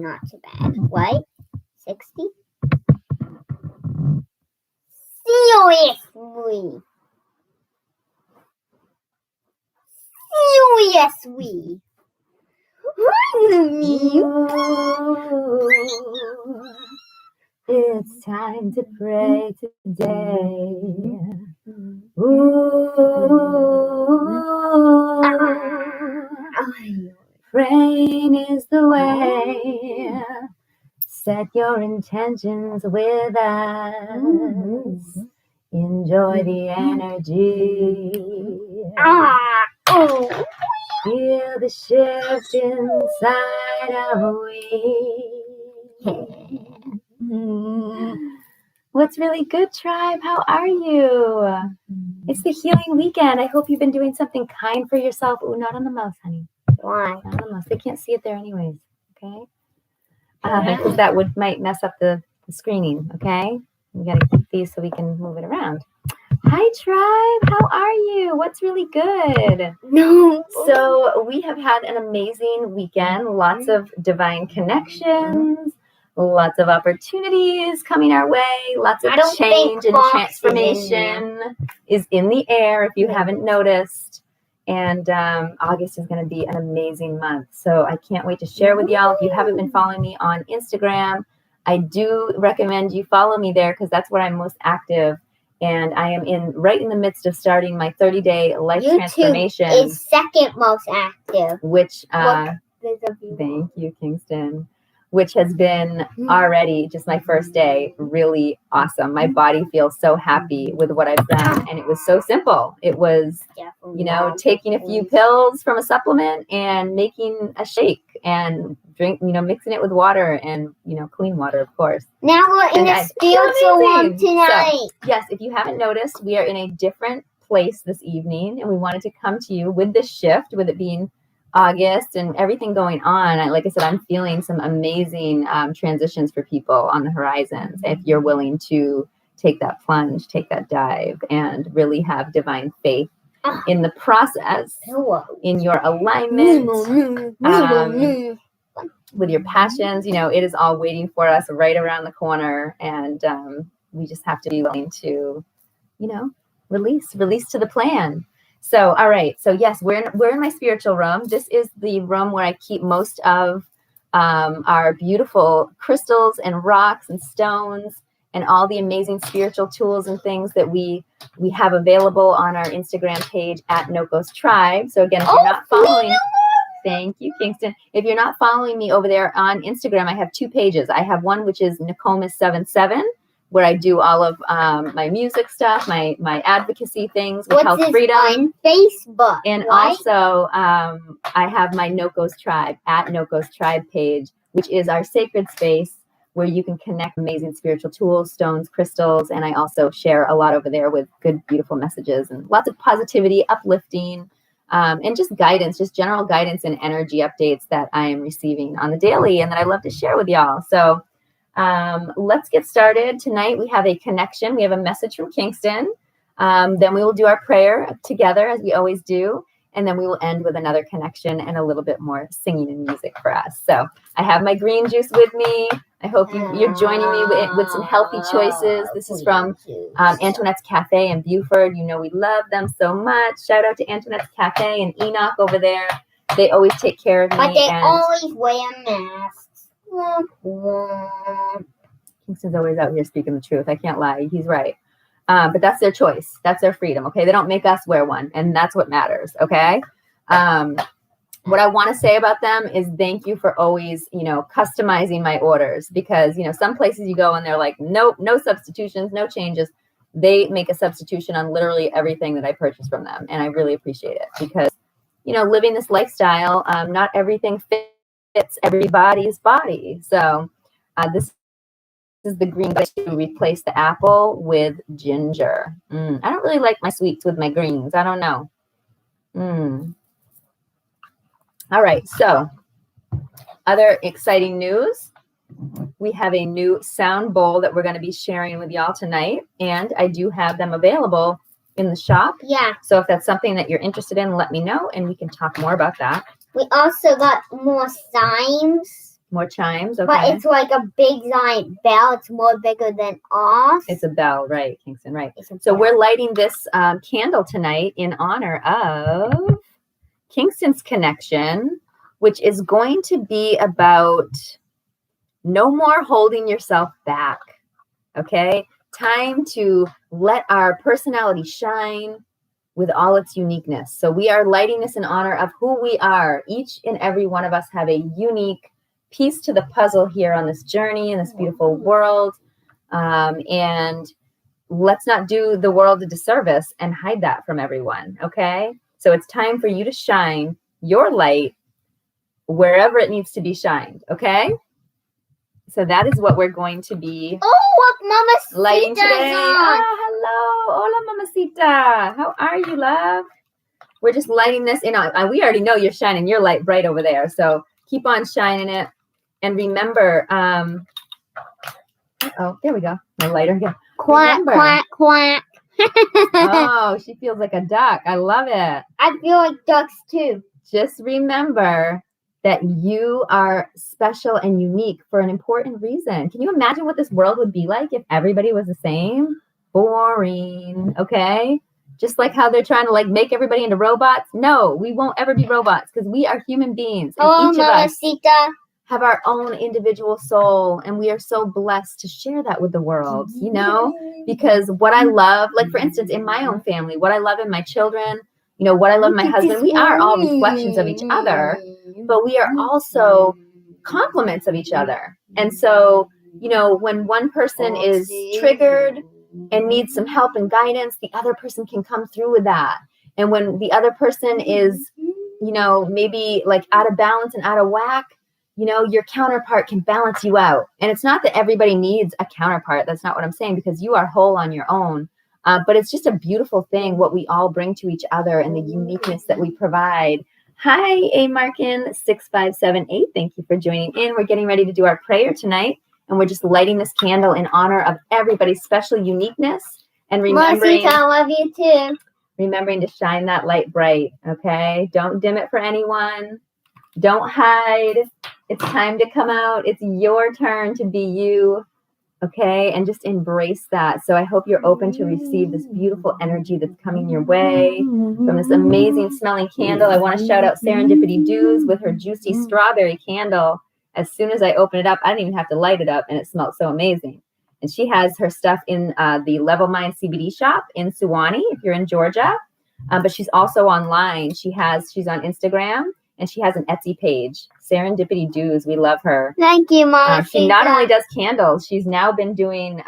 not too bad. What? 60? Seriously. Seriously. It's time to pray today. Praying is the way. Set your intentions with us. Enjoy the energy. Feel the shift inside of we. What's really good, tribe? How are you? It's the healing weekend. I hope you've been doing something kind for yourself. Ooh, not on the mouse, honey. Why? Not on the mouse. They can't see it there anyways. Okay? Because that might mess up the screening. Okay? We got to keep these so we can move it around. Hi, tribe. How are you? What's really good? No. So we have had an amazing weekend. Lots of divine connections. Lots of opportunities coming our way. Lots of change and transformation is in the air, if you haven't noticed. And August is going to be an amazing month. So I can't wait to share with y'all. If you haven't been following me on Instagram, I do recommend you follow me there because that's where I'm most active. And I am right in the midst of starting my 30-day life transformation. YouTube is second most active. Which, thank you, Kingston. Which has been already just my first day really awesome. My body feels so happy with what I've done. And it was so simple. It was, taking a few pills from a supplement and making a shake and mixing it with water and, clean water, of course. Now we're in a spiritual one tonight. So, yes, if you haven't noticed, we are in a different place this evening. And we wanted to come to you with this shift, with it being August and everything going on. Like I said, I'm feeling some amazing transitions for people on the horizons. If you're willing to take that plunge, take that dive, and really have divine faith in the process, in your alignment, with your passions, it is all waiting for us right around the corner. And we just have to be willing to, release to the plan. So, all right. So, yes, we're in my spiritual room. This is the room where I keep most of our beautiful crystals and rocks and stones and all the amazing spiritual tools and things that we have available on our Instagram page at Noko's Tribe. So, again, if you're not following, thank you, Kingston. If you're not following me over there on Instagram, I have two pages. I have one which is Nokomis77. Where I do all of my music stuff, my advocacy things with health freedom. On Facebook. And also, I have my Noko's Tribe, at Noko's Tribe page, which is our sacred space where you can connect amazing spiritual tools, stones, crystals. And I also share a lot over there with good, beautiful messages and lots of positivity, uplifting, and just guidance, just general guidance and energy updates that I am receiving on the daily and that I love to share with y'all. So, let's get started. Tonight we have a connection. We have a message from Kingston. Then we will do our prayer together as we always do. And then we will end with another connection and a little bit more singing and music for us. So I have my green juice with me. I hope you're joining me with some healthy choices. This is from Antoinette's Cafe in Beaufort. We love them so much. Shout out to Antoinette's Cafe and Enoch over there. They always take care of me. But they always wear masks. Kingston's always out here speaking the truth. I can't lie. He's right. But that's their choice. That's their freedom. Okay. They don't make us wear one. And that's what matters. Okay. What I want to say about them is thank you for always, customizing my orders because, some places you go and they're like, nope, no substitutions, no changes. They make a substitution on literally everything that I purchase from them. And I really appreciate it because, living this lifestyle, not everything fits everybody's body. So this is the green to replace the apple with ginger. I don't really like my sweets with my greens. I don't know. All right. So other exciting news. We have a new sound bowl that we're going to be sharing with y'all tonight. And I do have them available in the shop. Yeah. So if that's something that you're interested in, let me know and we can talk more about that. We also got more signs More chimes, okay. But it's like a big giant bell. It's more bigger than us. It's a bell, right, Kingston, right. So bell. we're lighting this candle tonight in honor of Kingston's connection, which is going to be about no more holding yourself back, okay? Time to let our personality shine with all its uniqueness. So we are lighting this in honor of who we are. Each and every one of us have a unique piece to the puzzle here on this journey in this beautiful world. And let's not do the world a disservice and hide that from everyone, okay? So it's time for you to shine your light wherever it needs to be shined, okay? So that is what we're going to be lighting today. Oh, hello. Hola, mamacita. How are you, love? We're just lighting this in. We already know you're shining your light bright over there. So keep on shining it. And remember, oh, there we go. My lighter again. Quack, quack, quack. Oh, she feels like a duck. I love it. I feel like ducks too. Just remember that you are special and unique for an important reason. Can you imagine what this world would be like if everybody was the same? Boring, okay? Just like how they're trying to like make everybody into robots. No, we won't ever be robots because we are human beings. And each of us have our own individual soul, and we are so blessed to share that with the world, you know? Because what I love, like for instance, in my own family, what I love in my children, you know, what I love in my husband, we are all reflections of each other, but we are also complements of each other. And so, you know, when one person is triggered and needs some help and guidance, the other person can come through with that. And when the other person is, you know, maybe like out of balance and out of whack, you know, your counterpart can balance you out. And it's not that everybody needs a counterpart. That's not what I'm saying, because you are whole on your own. But it's just a beautiful thing, what we all bring to each other and the uniqueness that we provide. Hi, A. Markin 6578. Thank you for joining in. We're getting ready to do our prayer tonight, and we're just lighting this candle in honor of everybody's special uniqueness and remembering. I love you too. Remembering to shine that light bright. Okay, don't dim it for anyone. Don't hide. It's time to come out. It's your turn to be you. Okay, and just embrace that. So I hope you're open to receive this beautiful energy that's coming your way from this amazing smelling candle. I want to shout out Serendipity Dews with her juicy strawberry candle. As soon as I open it up, I didn't even have to light it up, and it smells so amazing. And she has her stuff in the Level Mind CBD shop in Suwannee, if you're in Georgia. But she's also online. She's on Instagram, and she has an Etsy page, Serendipity Dews. We love her. Thank you, Mom. She not only does candles, she's now been doing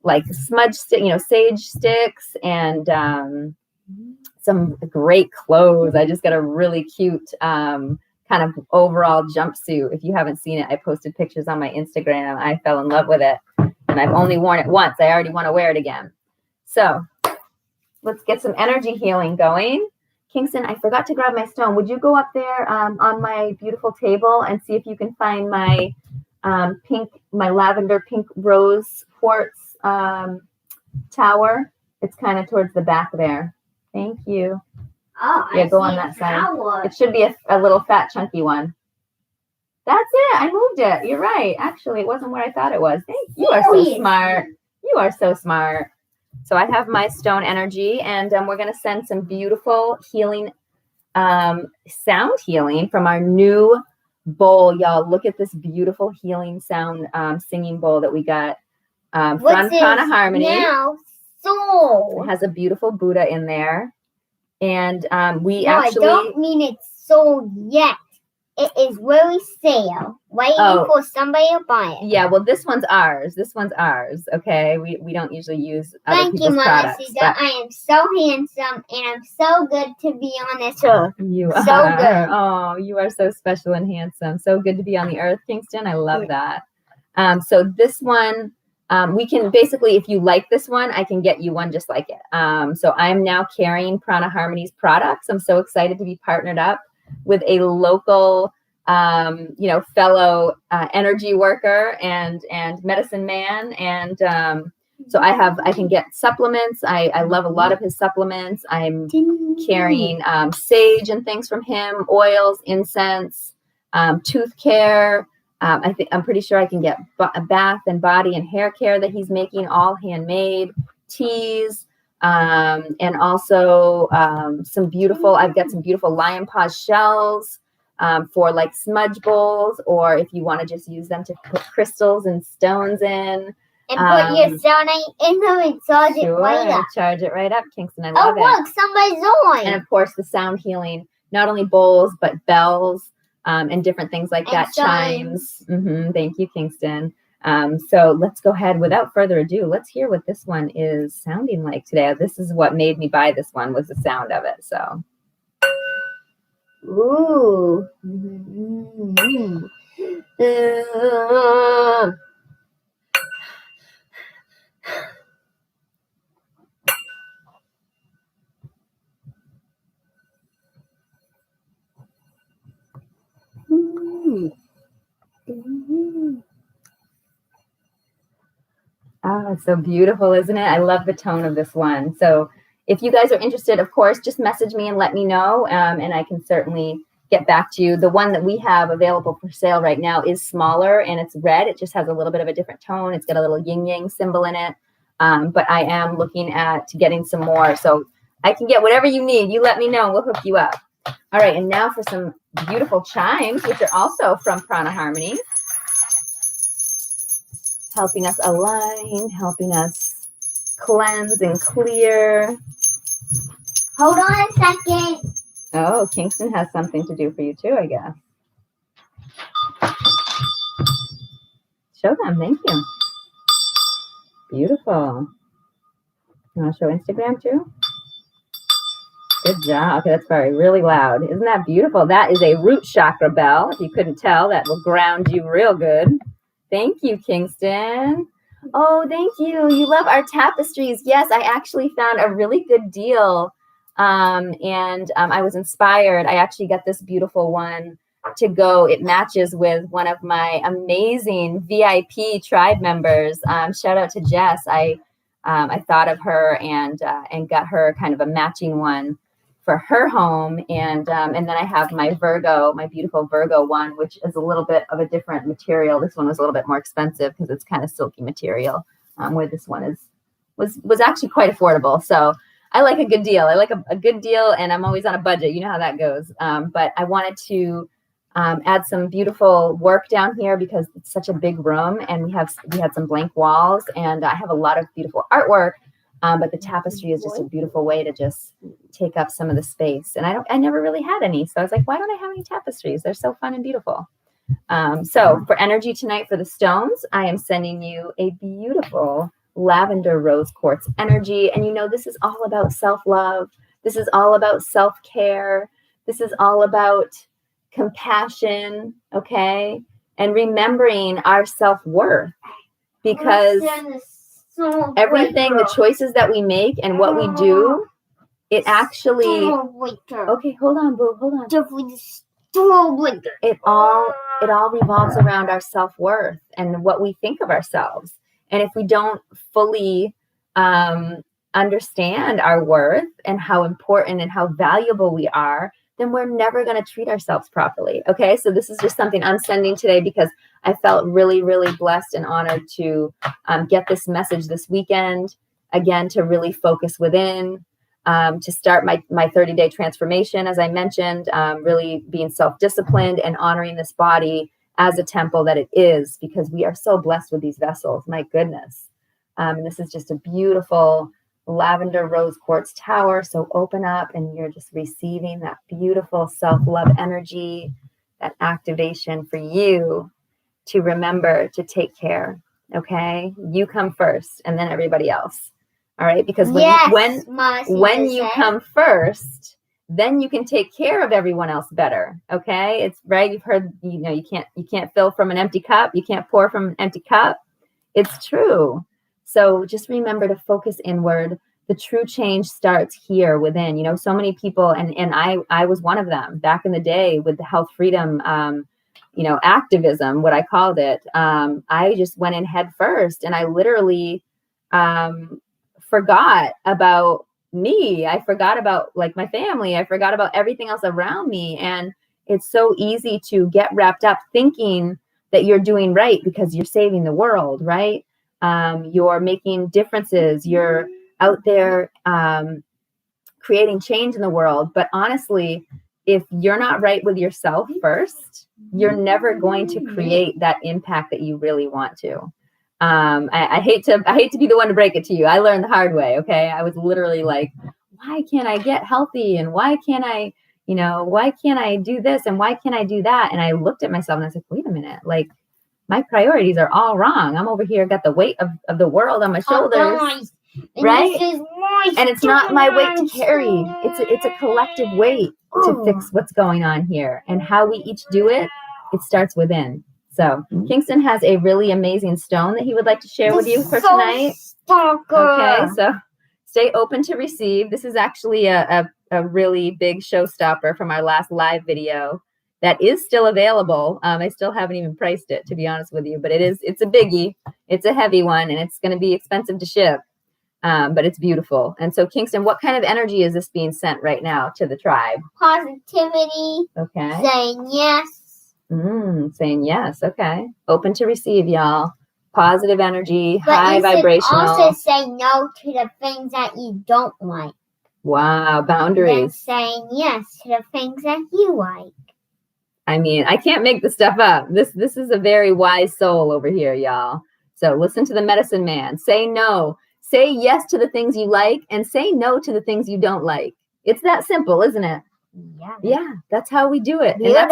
like smudge, sage sticks and some great clothes. I just got a really cute kind of overall jumpsuit. If you haven't seen it, I posted pictures on my Instagram. I fell in love with it, and I've only worn it once. I already want to wear it again. So let's get some energy healing going. Kingston, I forgot to grab my stone. Would you go up there on my beautiful table and see if you can find my my lavender pink rose quartz tower? It's kind of towards the back there. Thank you. Oh, yeah, go on that side. It should be a little fat, chunky one. That's it. I moved it. You're right. Actually, it wasn't where I thought it was. You are so smart. You are so smart. So I have my stone energy, and we're going to send some beautiful healing, sound healing from our new bowl. Y'all, look at this beautiful healing sound singing bowl that we got from Prana Harmony. Now, soul. It has a beautiful Buddha in there. And I don't mean it's sold yet. It is really sale, waiting for somebody to buy it. Yeah, well, this one's ours. Okay, we don't usually use other people's products. Thank you, Mama. I am so handsome, and I'm so good to be on this earth. You are. So good. Oh, you are so special and handsome. So good to be on the earth, Kingston. I love that. So this one, we can basically, if you like this one, I can get you one just like it. So I'm now carrying Prana Harmony's products. I'm so excited to be partnered up with a local, fellow energy worker and medicine man. And so I can get supplements. I love a lot of his supplements. I'm carrying sage and things from him, oils, incense, tooth care. I'm pretty sure I can get a bath and body and hair care that he's making, all handmade, teas, and also I've got some beautiful lion paw shells for like smudge bowls, or if you want to just use them to put crystals and stones in. And put your sounding in them and charge it right up. Charge it right up, Kingston. I love it. Oh, look, somebody's on. And of course, the sound healing, not only bowls, but bells and different things like that. Chimes. Thank you, Kingston. So let's go ahead. Without further ado, let's hear what this one is sounding like today. This is what made me buy this one, was the sound of it. So. Ooh. Oh, it's so beautiful, isn't it? I love the tone of this one. So if you guys are interested, of course, just message me and let me know, and I can certainly get back to you. The one that we have available for sale right now is smaller, and it's red. It just has a little bit of a different tone. It's got a little yin-yang symbol in it, but I am looking at getting some more. So I can get whatever you need. You let me know. We'll hook you up. All right, and now for some beautiful chimes, which are also from Prana Harmony. Helping us align, helping us cleanse and clear. Hold on a second. Oh, Kingston has something to do for you too, I guess. Show them, thank you. Beautiful. You want to show Instagram too? Good job. Okay, that's probably really loud. Isn't that beautiful? That is a root chakra bell. If you couldn't tell, that will ground you real good. Thank you, Kingston. Oh, thank you. You love our tapestries. Yes, I actually found a really good deal. And I was inspired. I actually got this beautiful one to go. It matches with one of my amazing VIP tribe members. Shout out to Jess. I thought of her and got her kind of a matching one for her home, and then I have my beautiful Virgo one, which is a little bit of a different material. This one was a little bit more expensive because it's kind of silky material, where this one was actually quite affordable. So I like a good deal. I like a good deal, and I'm always on a budget. You know how that goes. But I wanted to add some beautiful work down here because it's such a big room, and we had some blank walls, and I have a lot of beautiful artwork. But the tapestry is just a beautiful way to just take up some of the space. And I never really had any. So I was like, why don't I have any tapestries? They're so fun and beautiful. So for energy tonight for the stones, I am sending you a beautiful lavender rose quartz energy. And you know, this is all about self-love. This is all about self-care. This is all about compassion, okay? And remembering our self-worth, because everything, the choices that we make and what we do, it actually, okay, hold on, boo, hold on. It all revolves around our self-worth and what we think of ourselves. And if we don't fully understand our worth and how important and how valuable we are, then we're never going to treat ourselves properly. Okay, so this is just something I'm sending today because I felt really, really blessed and honored to get this message this weekend, again, to really focus within, to start my 30-day transformation, as I mentioned, really being self-disciplined and honoring this body as a temple that it is, because we are so blessed with these vessels. My goodness. And this is just a beautiful lavender rose quartz tower. So open up and you're just receiving that beautiful self-love energy, that activation for you to remember to take care. Okay, you come first and then everybody else. All right, because when you come first, then you can take care of everyone else better. Okay, it's right. You've heard, you can't fill from an empty cup. You can't pour from an empty cup. It's true. So just remember to focus inward. The true change starts here within. So many people, and I was one of them back in the day with the health freedom, activism, what I called it. I just went in head first, and I literally forgot about me. I forgot about my family. I forgot about everything else around me. And It's so easy to get wrapped up thinking that you're doing right because you're saving the world, right? You're making differences. You're out there creating change in the world. But honestly, if you're not right with yourself first, you're never going to create that impact that you really want to. I hate to be the one to break it to you. I learned the hard way. Okay. I was literally like, why can't I get healthy? And why can't I do this? And why can't I do that? And I looked at myself and I was like, wait a minute, like my priorities are all wrong. I'm over here, got the weight of the world on my shoulders, right? And it's not my weight to carry. It's a collective weight to fix what's going on here. And how we each do it, it starts within. So Kingston has a really amazing stone that he would like to share with you for tonight. Okay, so stay open to receive. This is actually a really big showstopper from our last live video that is still available. I still haven't even priced it, to be honest with you, but it's a biggie. It's a heavy one, and it's going to be expensive to ship, but it's beautiful. And so, Kingston, what kind of energy is this being sent right now to the tribe? Positivity. Okay. Saying yes. Saying yes. Okay. Open to receive, y'all. Positive energy, But high you vibrational. also say no to the things that you don't like. Wow, boundaries. And saying yes to the things that you like. I mean, I can't make this stuff up. This is a very wise soul over here, y'all. So listen to the medicine man. Say no. Say yes to the things you like and say no to the things you don't like. It's that simple, isn't it? Yeah. Yeah, that's how we do it. Beautiful. And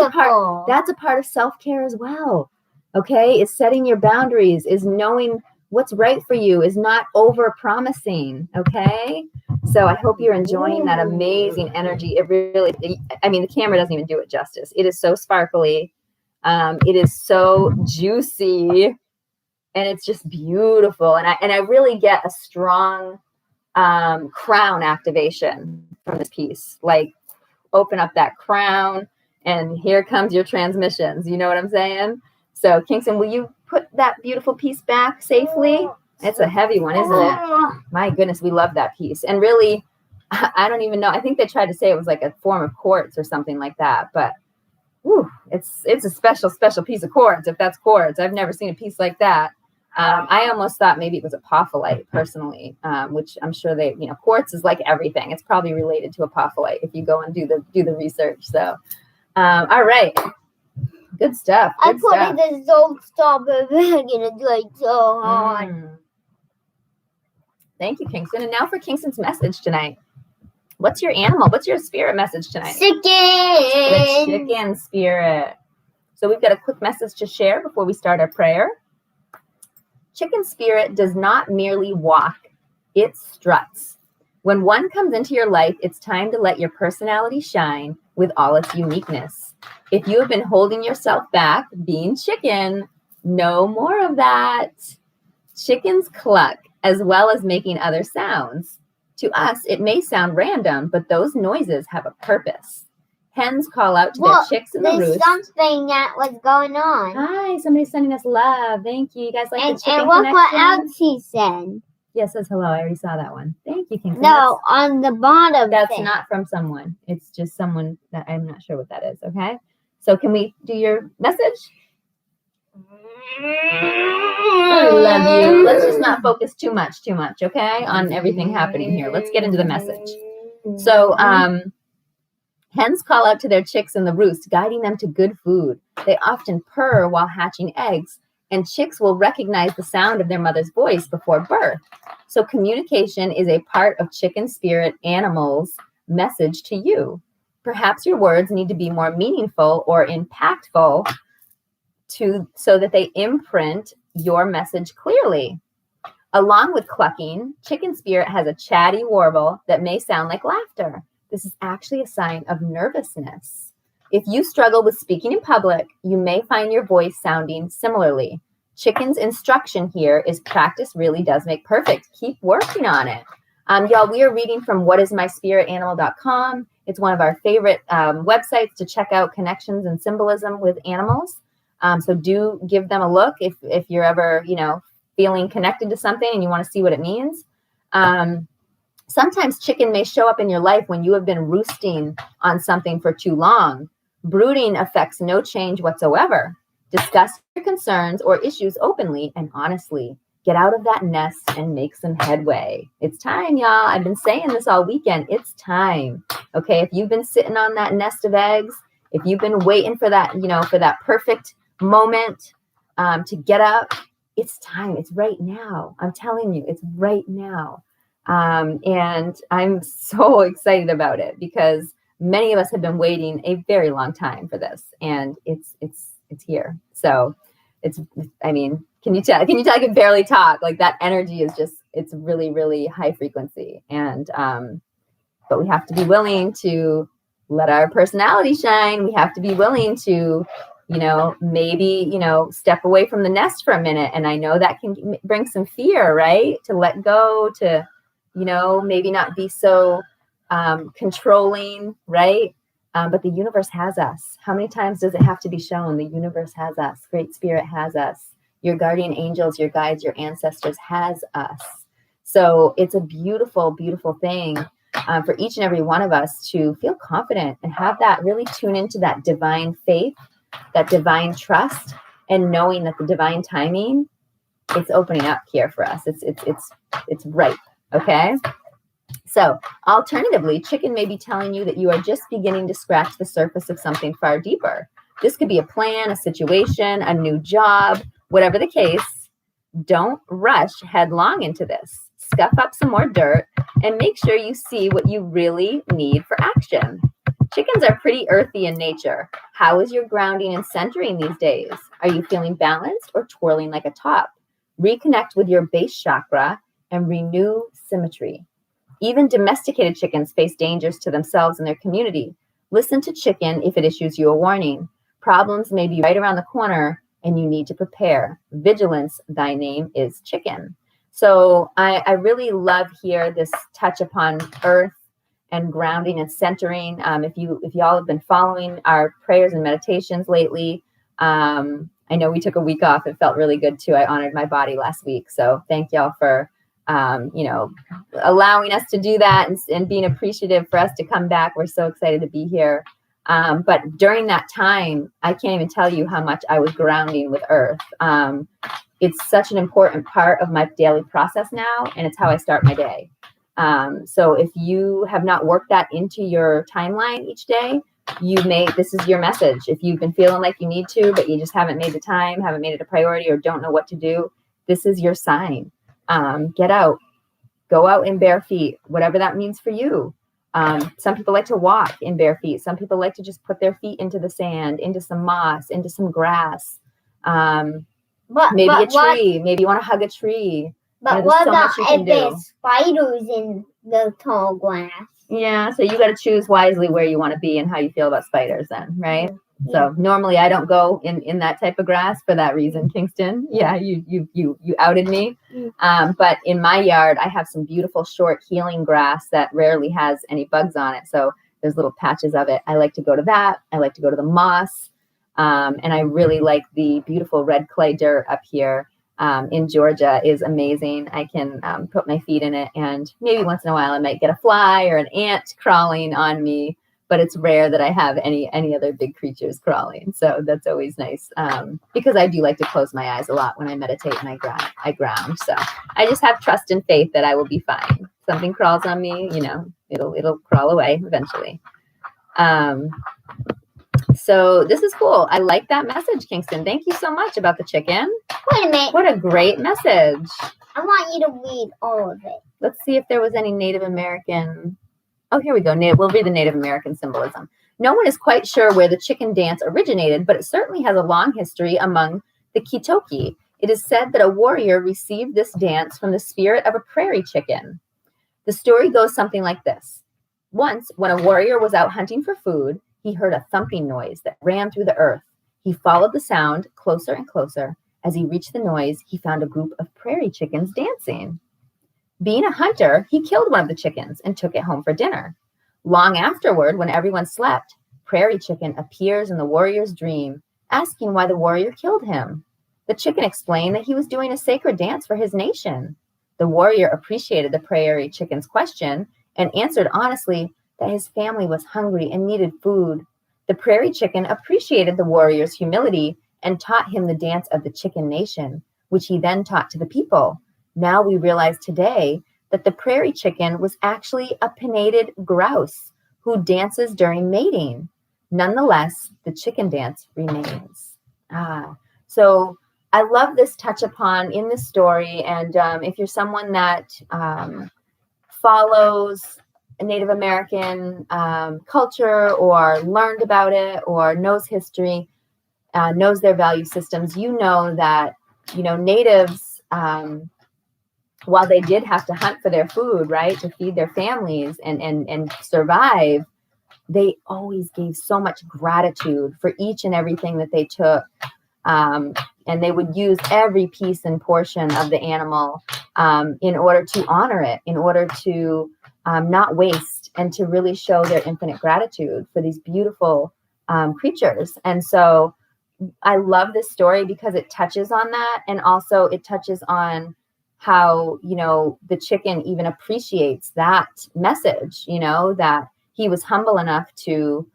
that's a part of self-care as well. Okay? Is setting your boundaries, is knowing what's right for you, is not over-promising. Okay? So I hope you're enjoying that amazing energy. It really, I mean, the camera doesn't even do it justice. It is so sparkly. It is so juicy, and it's just beautiful. And I really get a strong crown activation from this piece. Like, open up that crown, and here comes your transmissions. You know what I'm saying? So, Kingston, will you put that beautiful piece back safely? It's a heavy one, isn't it? My goodness, we love that piece. And really, I don't even know. I think they tried to say it was like a form of quartz or something like that. But it's a special piece of quartz, if that's quartz. I've never seen a piece like that. I almost thought maybe it was apophyllite, personally, which I'm sure quartz is like everything. It's probably related to apophyllite if you go and do the research. So, all right. Good stuff. I put in the Zolt stopper bag and it's like so hard. Thank you, Kingston. And now for Kingston's message tonight. What's your animal? What's your spirit message tonight? Chicken. The chicken spirit. So we've got a quick message to share before we start our prayer. Chicken spirit does not merely walk, it struts. When one comes into your life, it's time to let your personality shine with all its uniqueness. If you have been holding yourself back, being chicken, no more of that. Chickens cluck as well as making other sounds. To us, it may sound random, but those noises have a purpose. Hens call out to their chicks in the roost. There's something that was going on. Hi, somebody's sending us love. Thank you. You guys like the chicken and look connection? what else he said. Yeah, it says hello. I already saw that one. Thank you, Kingston. No, on the bottom. That's not from someone. It's just someone that I'm not sure what that is. Okay. So can we do your message? I love you. Let's just not focus too much, okay, on everything happening here. Let's get into the message. So, hens call out to their chicks in the roost, guiding them to good food. They often purr while hatching eggs, and chicks will recognize the sound of their mother's voice before birth. So communication is a part of chicken spirit animals' message to you. Perhaps your words need to be more meaningful or impactful so that they imprint your message clearly. Along with clucking, chicken spirit has a chatty warble that may sound like laughter. This is actually a sign of nervousness. If you struggle with speaking in public, you may find your voice sounding similarly. Chicken's instruction here is practice really does make perfect. Keep working on it. Y'all, we are reading from whatismyspiritanimal.com. It's one of our favorite websites to check out connections and symbolism with animals. So do give them a look if you're ever, feeling connected to something and you want to see what it means. Sometimes chicken may show up in your life when you have been roosting on something for too long. Brooding affects no change whatsoever. Discuss your concerns or issues openly and honestly. Get out of that nest and make some headway. It's time, y'all. I've been saying this all weekend. It's time. Okay, if you've been sitting on that nest of eggs, if you've been waiting for that, for that perfect moment to get up, it's time. It's right now. I'm telling you, it's right now. And I'm so excited about it because many of us have been waiting a very long time for this, and it's here. So can you tell I can barely talk? Like, that energy is just, it's really, really high frequency. And but we have to be willing to let our personality shine. We have to be willing to, maybe, step away from the nest for a minute. And I know that can bring some fear, right? To let go, to, maybe not be so controlling, right? But the universe has us. How many times does it have to be shown? The universe has us. Great Spirit has us. Your guardian angels, your guides, your ancestors has us. So it's a beautiful, beautiful thing for each and every one of us to feel confident and have that, really tune into that divine faith, that divine trust, and knowing that the divine timing, it's opening up here for us. It's ripe. Okay. So alternatively, chicken may be telling you that you are just beginning to scratch the surface of something far deeper. This could be a plan, a situation, a new job, whatever the case. Don't rush headlong into this. Scuff up some more dirt and make sure you see what you really need for action. Chickens are pretty earthy in nature. How is your grounding and centering these days? Are you feeling balanced or twirling like a top? Reconnect with your base chakra and renew symmetry. Even domesticated chickens face dangers to themselves and their community. Listen to chicken if it issues you a warning. Problems may be right around the corner and you need to prepare. Vigilance, thy name is chicken. So I really love here this touch upon earth and grounding and centering. If y'all have been following our prayers and meditations lately, I know we took a week off. It felt really good too. I honored my body last week. So thank y'all for allowing us to do that and being appreciative for us to come back. We're so excited to be here. But during that time, I can't even tell you how much I was grounding with earth. It's such an important part of my daily process now, and it's how I start my day. So if you have not worked that into your timeline each day, this is your message. If you've been feeling like you need to, but you just haven't made the time, haven't made it a priority, or don't know what to do, this is your sign. Get out, go out in bare feet, whatever that means for you. Some people like to walk in bare feet. Some people like to just put their feet into the sand, into some moss, into some grass. Maybe a tree. Maybe you want to hug a tree. But what about if there's spiders in the tall grass? Yeah, so you got to choose wisely where you want to be and how you feel about spiders then, right? Yeah. So normally I don't go in that type of grass for that reason, Kingston. Yeah, you outed me. But in my yard, I have some beautiful short healing grass that rarely has any bugs on it. So there's little patches of it. I like to go to that. I like to go to the moss. And I really like the beautiful red clay dirt up here in Georgia is amazing. I can put my feet in it, and maybe once in a while I might get a fly or an ant crawling on me, but it's rare that I have any other big creatures crawling. So that's always nice because I do like to close my eyes a lot when I meditate and I ground. So I just have trust and faith that I will be fine. If something crawls on me, it'll crawl away eventually. So this is cool. I like that message, Kingston. Thank you so much about the chicken. Wait a minute. What a great message. I want you to read all of it. Let's see if there was any Native American. Oh, here we go. We'll read the Native American symbolism. No one is quite sure where the chicken dance originated, but it certainly has a long history among the Kitoki. It is said that a warrior received this dance from the spirit of a prairie chicken. The story goes something like this. Once, when a warrior was out hunting for food, he heard a thumping noise that ran through the earth. He followed the sound closer and closer. As he reached the noise, he found a group of prairie chickens dancing. Being a hunter, he killed one of the chickens and took it home for dinner. Long afterward, when everyone slept, Prairie Chicken appears in the warrior's dream, asking why the warrior killed him. The chicken explained that he was doing a sacred dance for his nation. The warrior appreciated the Prairie Chicken's question and answered honestly that his family was hungry and needed food. The prairie chicken appreciated the warrior's humility and taught him the dance of the chicken nation, which he then taught to the people. Now we realize today that the prairie chicken was actually a pinnated grouse who dances during mating. Nonetheless, the chicken dance remains. So I love this touch upon in this story. And if you're someone that follows Native American culture or learned about it or knows history, knows their value systems, you know that, natives, while they did have to hunt for their food, right, to feed their families and survive, they always gave so much gratitude for each and everything that they took. And they would use every piece and portion of the animal in order to honor it, in order to not waste, and to really show their infinite gratitude for these beautiful creatures. And so I love this story because it touches on that. And also it touches on how, the chicken even appreciates that message, that he was humble enough to,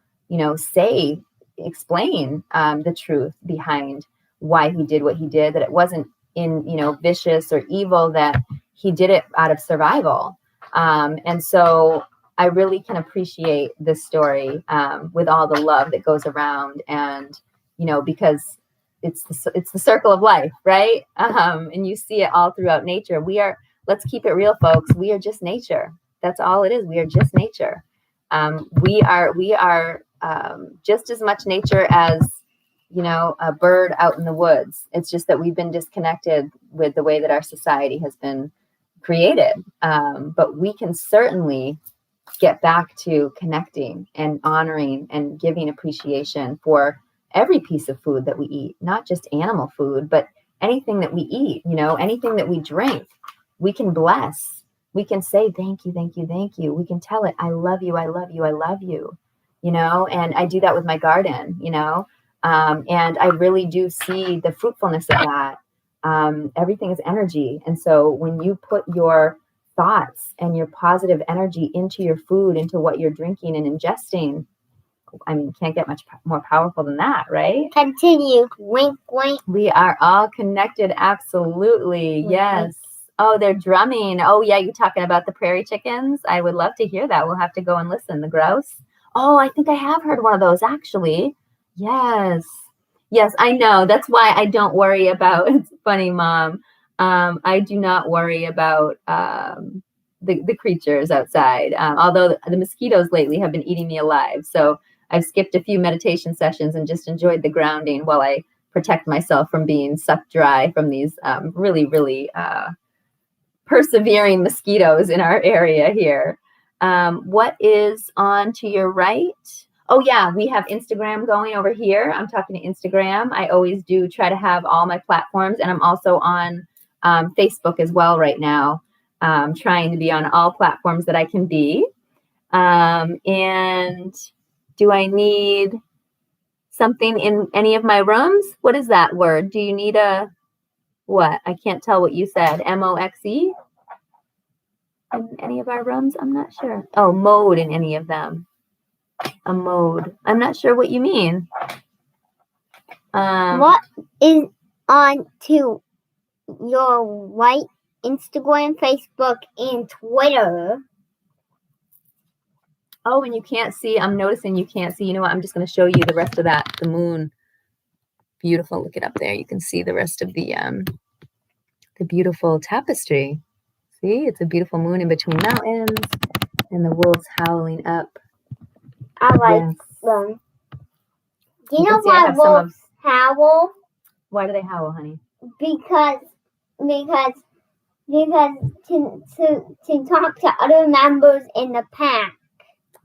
explain the truth behind why he did what he did, that it wasn't vicious or evil, that he did it out of survival. And so I really can appreciate this story with all the love that goes around, and, because it's the circle of life, right? And you see it all throughout nature. Let's keep it real, folks. We are just nature. That's all it is. We are just nature. We are just as much nature as, a bird out in the woods. It's just that we've been disconnected with the way that our society has been created. But we can certainly get back to connecting and honoring and giving appreciation for every piece of food that we eat, not just animal food, but anything that we eat, anything that we drink. We can bless. We can say, thank you, thank you, thank you. We can tell it, I love you, I love you, I love you, and I do that with my garden, and I really do see the fruitfulness of that. Everything is energy. And so when you put your thoughts and your positive energy into your food, into what you're drinking and ingesting, can't get much more powerful than that, right? Continue. Wink, wink. We are all connected. Absolutely. Wink, Yes. wink. Oh, they're drumming. Oh, yeah. You're talking about the prairie chickens. I would love to hear that. We'll have to go and listen. The grouse. Oh, I think I have heard one of those, actually. Yes. Yes, I know. That's why I don't worry about, it's funny, Mom. I do not worry about the creatures outside, although the mosquitoes lately have been eating me alive. So I've skipped a few meditation sessions and just enjoyed the grounding while I protect myself from being sucked dry from these really, really persevering mosquitoes in our area here. What is on to your right? Oh, yeah, we have Instagram going over here. I'm talking to Instagram. I always do try to have all my platforms, and I'm also on Facebook as well right now, trying to be on all platforms that I can be. And do I need something in any of my rooms? What is that word? Do you need a what? I can't tell what you said. MOXE? In any of our rooms? I'm not sure. Oh, mode in any of them. A mode. I'm not sure what you mean. What is on to your right? Instagram, Facebook, and Twitter. Oh, and you can't see. I'm noticing you can't see. You know what? I'm just going to show you the rest of that. The moon. Beautiful. Look it up there. You can see the rest of the beautiful tapestry. See, it's a beautiful moon in between mountains, and the wolves howling up. I like them. Do you know why wolves howl? Why do they howl, honey? Because to talk to other members in the pack.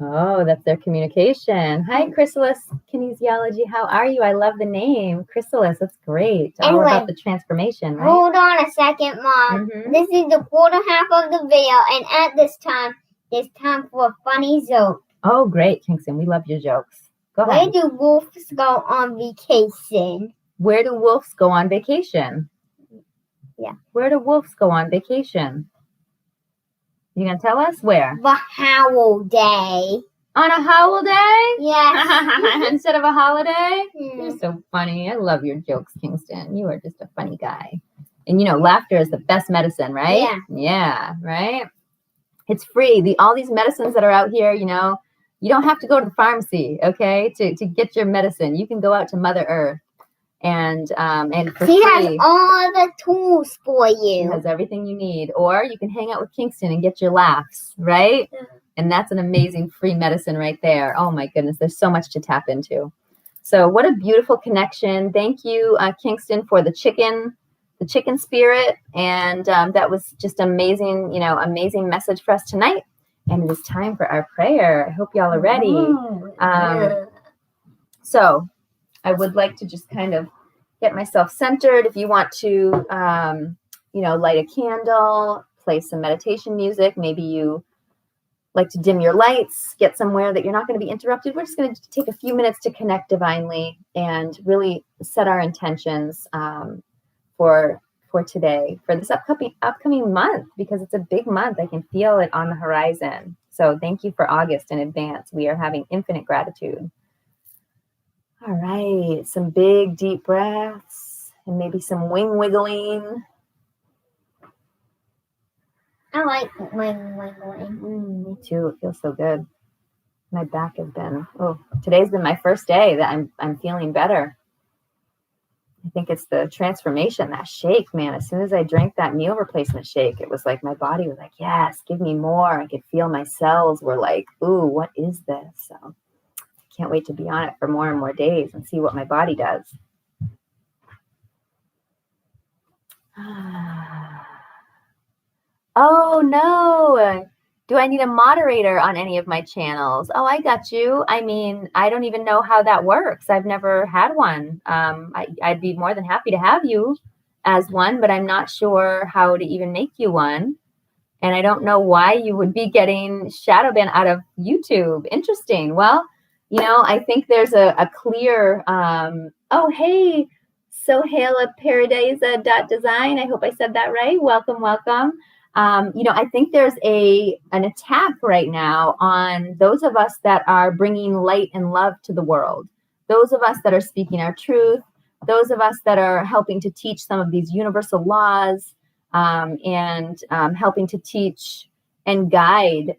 Oh, that's their communication. Hi, Chrysalis Kinesiology. How are you? I love the name. Chrysalis, that's great. All about the transformation, right? Hold on a second, Mom. Mm-hmm. This is the quarter half of the video, and at this time, it's time for a funny joke. Oh, great, Kingston. We love your jokes. Go ahead. Where do wolves go on vacation? Where do wolves go on vacation? Yeah. Where do wolves go on vacation? You gonna tell us where? The Howl Day. On a holiday? Yes. Instead of a holiday? Hmm. You're so funny. I love your jokes, Kingston. You are just a funny guy. And laughter is the best medicine, right? Yeah. Yeah, right? It's free. All these medicines that are out here, you don't have to go to the pharmacy, okay, to get your medicine. You can go out to Mother Earth and for She free. has all the tools for She you. has everything you need. Or you can hang out with Kingston and get your laughs, right? Yeah. And that's an amazing free medicine right there. Oh my goodness, there's so much to tap into. So what a beautiful connection. Thank you, Kingston, for the chicken spirit. And that was just amazing, amazing message for us tonight. And it is time for our prayer. I hope y'all are ready. So I would like to just kind of get myself centered. If you want to, light a candle, play some meditation music, maybe you like to dim your lights, get somewhere that you're not going to be interrupted. We're just going to take a few minutes to connect divinely and really set our intentions for today, for this upcoming month, because it's a big month. I can feel it on the horizon. So thank you for August in advance. We are having infinite gratitude. All right, some big deep breaths and maybe some wing wiggling. I like wing wiggling. Me too. It feels so good. My back has been. Today's been my first day that I'm feeling better. I think it's the transformation, that shake, man. As soon as I drank that meal replacement shake, it was like my body was like, yes, give me more. I could feel my cells were like, ooh, what is this? So I can't wait to be on it for more and more days and see what my body does. Oh, no. Do I need a moderator on any of my channels? Oh, I got you. I mean, I don't even know how that works. I've never had one. I'd be more than happy to have you as one, but I'm not sure how to even make you one. And I don't know why you would be getting shadow ban out of YouTube. Interesting. Well, I think there's a clear, oh, hey, Sohaila Paradisa.design. I hope I said that right. Welcome, welcome. I think there's an attack right now on those of us that are bringing light and love to the world. Those of us that are speaking our truth. Those of us that are helping to teach some of these universal laws and helping to teach and guide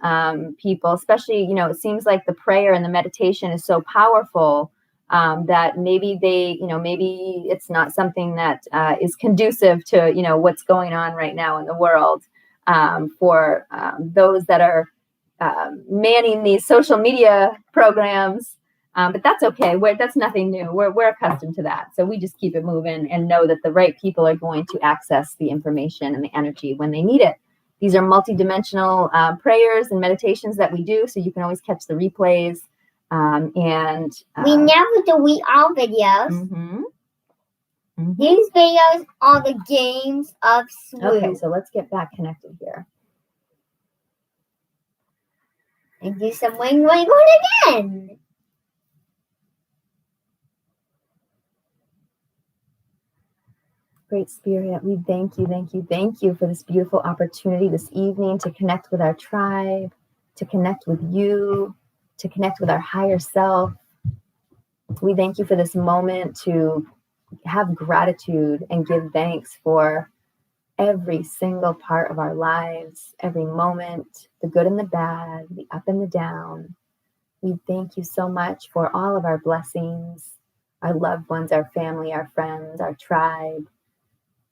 people. Especially, it seems like the prayer and the meditation is so powerful that maybe maybe it's not something that is conducive to, what's going on right now in the world. For those that are manning these social media programs. But that's okay. That's nothing new. We're accustomed to that. So we just keep it moving and know that the right people are going to access the information and the energy when they need it. These are multidimensional prayers and meditations that we do. So you can always catch the replays. We never delete our videos. Mm-hmm. These videos are the games of swoop. Okay, so let's get back connected here. And do some wing again. Great Spirit, we thank you for this beautiful opportunity this evening to connect with our tribe, to connect with you, to connect with our higher self. We thank you for this moment to have gratitude and give thanks for every single part of our lives, every moment, the good and the bad, the up and the down. We thank you so much for all of our blessings, our loved ones, our family, our friends, our tribe.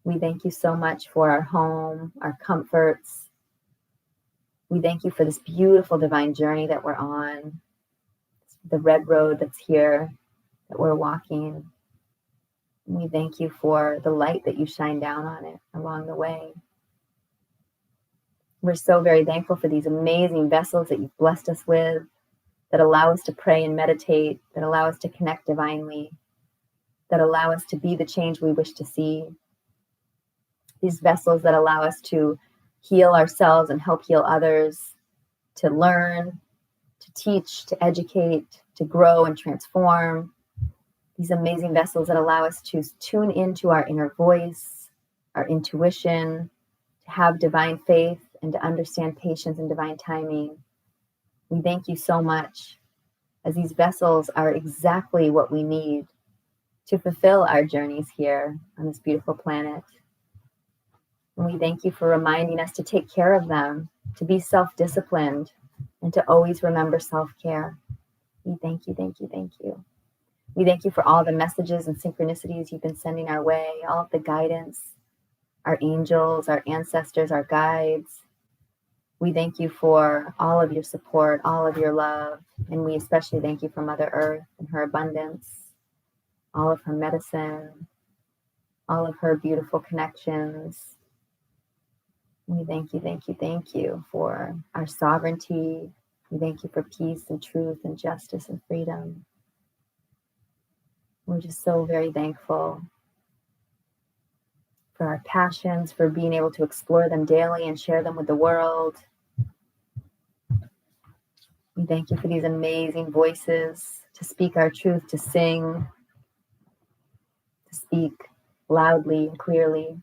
We thank you so much for our home, our comforts. We thank you for this beautiful divine journey that we're on, the red road that's here, that we're walking. We thank you for the light that you shine down on it along the way. We're so very thankful for these amazing vessels that you've blessed us with, that allow us to pray and meditate, that allow us to connect divinely, that allow us to be the change we wish to see. These vessels that allow us to heal ourselves and help heal others, to learn, to teach, to educate, to grow and transform. These amazing vessels that allow us to tune into our inner voice, our intuition, to have divine faith and to understand patience and divine timing. We thank you so much, as these vessels are exactly what we need to fulfill our journeys here on this beautiful planet. And we thank you for reminding us to take care of them, to be self-disciplined, and to always remember self-care. We thank you, thank you, thank you. We thank you for all the messages and synchronicities you've been sending our way, all of the guidance, our angels, our ancestors, our guides. We thank you for all of your support, all of your love, and we especially thank you for Mother Earth and her abundance, all of her medicine, all of her beautiful connections. We thank you, thank you, thank you for our sovereignty. We thank you for peace and truth and justice and freedom. We're just so very thankful for our passions, for being able to explore them daily and share them with the world. We thank you for these amazing voices to speak our truth, to sing, to speak loudly and clearly.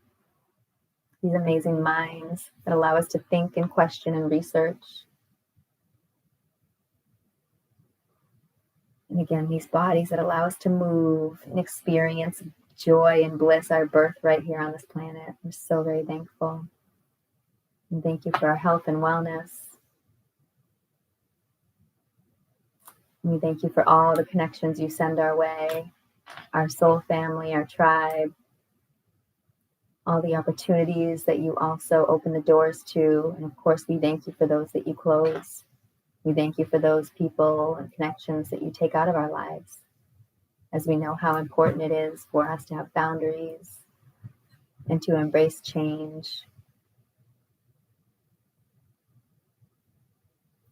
These amazing minds that allow us to think and question and research. And again, these bodies that allow us to move and experience joy and bliss, our birth right here on this planet. We're so very thankful. And thank you for our health and wellness. And we thank you for all the connections you send our way, our soul family, our tribe, all the opportunities that you also open the doors to. And of course, we thank you for those that you close. We thank you for those people and connections that you take out of our lives, as we know how important it is for us to have boundaries and to embrace change.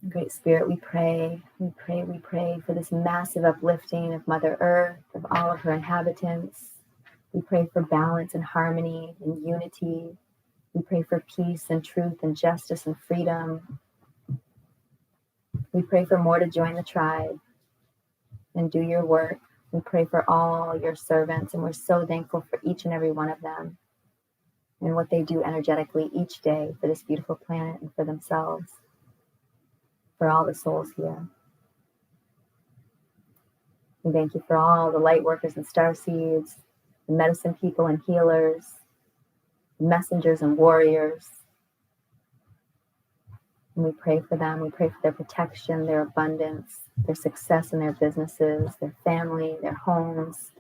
Great Spirit, we pray for this massive uplifting of Mother Earth, of all of her inhabitants. We pray for balance and harmony and unity. We pray for peace and truth and justice and freedom. We pray for more to join the tribe and do your work. We pray for all your servants, and we're so thankful for each and every one of them and what they do energetically each day for this beautiful planet and for themselves, for all the souls here. We thank you for all the light workers and star seeds, the medicine people and healers, messengers and warriors. And we pray for them. We pray for their protection, their abundance, their success in their businesses, their family, their homes.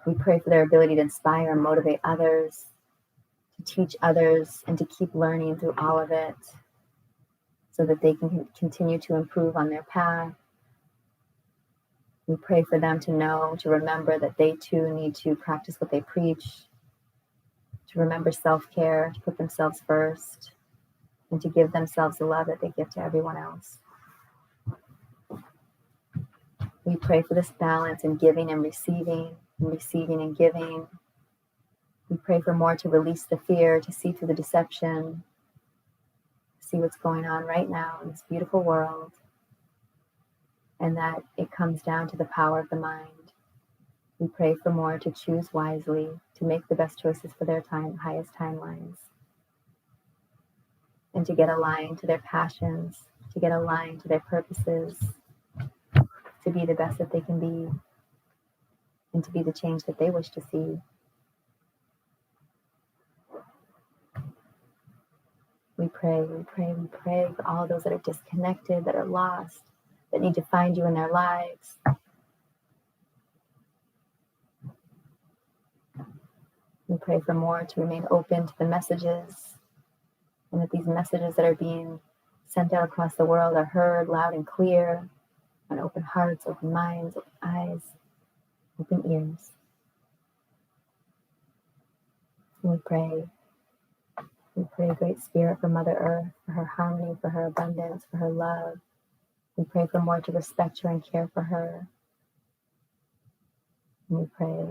We pray for their ability to inspire and motivate others, to teach others, and to keep learning through all of it so that they can continue to improve on their path. We pray for them to know, to remember that they too need to practice what they preach, to remember self-care, to put themselves first, and to give themselves the love that they give to everyone else. We pray for this balance in giving and receiving and giving. We pray for more to release the fear, to see through the deception, see what's going on right now in this beautiful world, and that it comes down to the power of the mind. We pray for more to choose wisely, to make the best choices for their highest timelines, and to get aligned to their passions, to get aligned to their purposes, to be the best that they can be, and to be the change that they wish to see. We pray for all those that are disconnected, that are lost, that need to find you in their lives. We pray for more to remain open to the messages, and that these messages that are being sent out across the world are heard loud and clear, on open hearts, open minds, open eyes, open ears. And we pray, Great Spirit, for Mother Earth, for her harmony, for her abundance, for her love. We pray for more to respect her and care for her. And we pray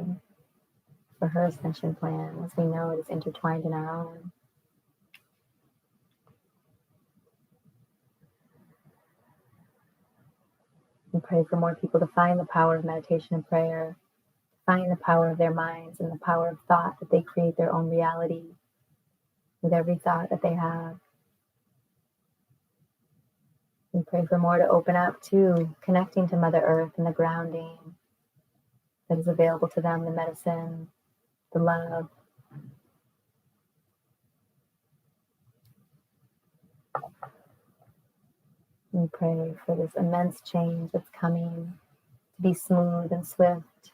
for her ascension plan, as we know it is intertwined in our own. We pray for more people to find the power of meditation and prayer, find the power of their minds and the power of thought, that they create their own reality with every thought that they have. We pray for more to open up to connecting to Mother Earth and the grounding that is available to them, the medicine, the love. We pray for this immense change that's coming to be smooth and swift.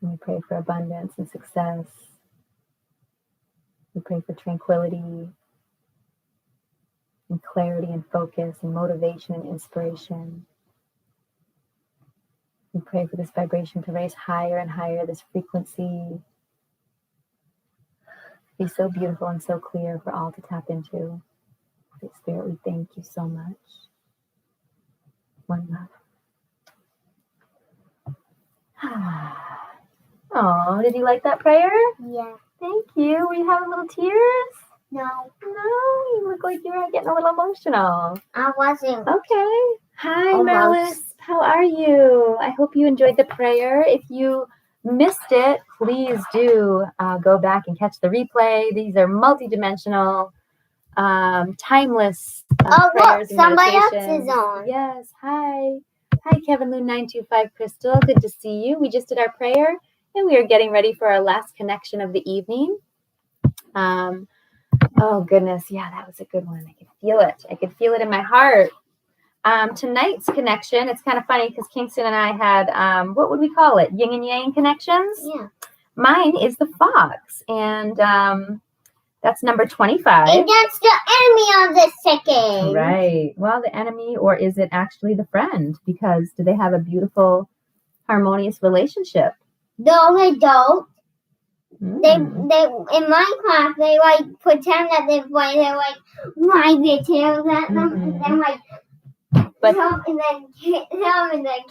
And we pray for abundance and success. We pray for tranquility and clarity and focus and motivation and inspiration. We pray for this vibration to raise higher and higher, this frequency be so beautiful and so clear for all to tap into. Holy Spirit, we thank you so much. One love. Oh, did you like that prayer? Yeah. Thank you. Were you having little tears? No. No, you look like you were getting a little emotional. I wasn't. Okay. Hi, Almost. Marilis. How are you? I hope you enjoyed the prayer. If you missed it, please do go back and catch the replay. These are multidimensional, timeless Oh, prayers look, and somebody else meditations. is on. Yes. Hi. Hi, Kevin Lou 925 Crystal. Good to see you. We just did our prayer, and we are getting ready for our last connection of the evening. Oh, goodness. Yeah, that was a good one. I could feel it. I could feel it in my heart. Tonight's connection, it's kind of funny because Kingston and I had, what would we call it? Yin and Yang connections? Yeah. Mine is the fox, and that's number 25. And that's the enemy of the chicken. Right. Well, the enemy, or is it actually the friend? Because do they have a beautiful, harmonious relationship? No, they don't. Mm. They in my class they like pretend that they play. They like wag their tails at them and then like help and then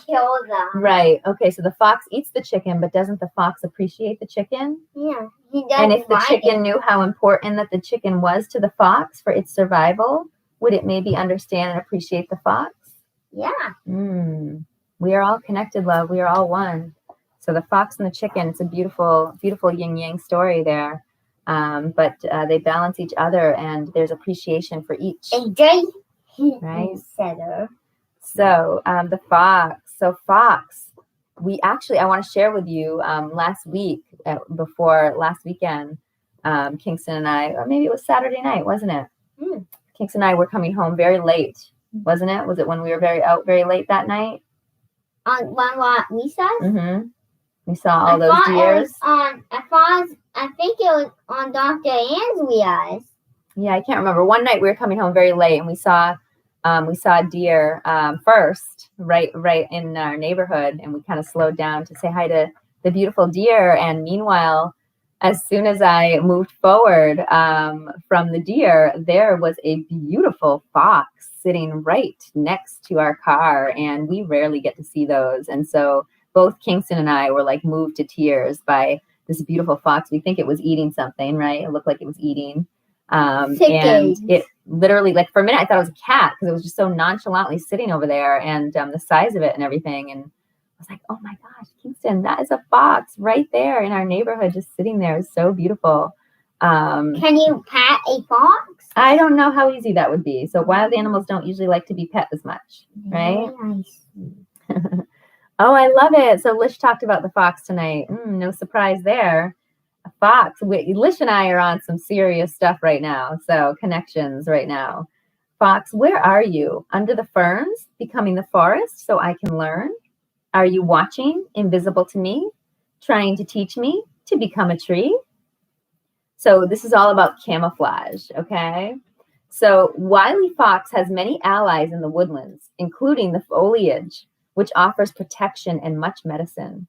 kill them. Right. Okay. So the fox eats the chicken, but doesn't the fox appreciate the chicken? Yeah, he does. And if the chicken knew how important that the chicken was to the fox for its survival, would it maybe understand and appreciate the fox? Yeah. We are all connected, love. We are all one. So the fox and the chicken, it's a beautiful, beautiful yin-yang story there. But they balance each other, and there's appreciation for each. Right? So the fox. So fox, I want to share with you last week, before last weekend, Kingston and I, or maybe it was Saturday night, wasn't it? Kingston and I were coming home very late, wasn't it? Was it when we were very late that night? On what we saw? Mm-hmm. We saw all those deers. I think it was on Dr. Ann's eyes. Yeah, I can't remember. One night we were coming home very late, and we saw deer first, right in our neighborhood, and we kind of slowed down to say hi to the beautiful deer. And meanwhile, as soon as I moved forward from the deer, there was a beautiful fox sitting right next to our car, and we rarely get to see those. And so both Kingston and I were like moved to tears by this beautiful fox. We think it was eating something, right? It looked like it was eating. And it literally, like, for a minute, I thought it was a cat because it was just so nonchalantly sitting over there, and the size of it and everything. And I was like, oh my gosh, Kingston, that is a fox right there in our neighborhood, just sitting there. It's so beautiful. Can you pet a fox? I don't know how easy that would be. So wild animals don't usually like to be pet as much, right? Nice. Oh, I love it. So Lish talked about the fox tonight. No surprise there. A fox. Lish and I are on some serious stuff right now. So connections right now. Fox, where are you? Under the ferns, becoming the forest so I can learn? Are you watching, invisible to me, trying to teach me to become a tree? So this is all about camouflage, okay? So Wily Fox has many allies in the woodlands, including the foliage, which offers protection and much medicine.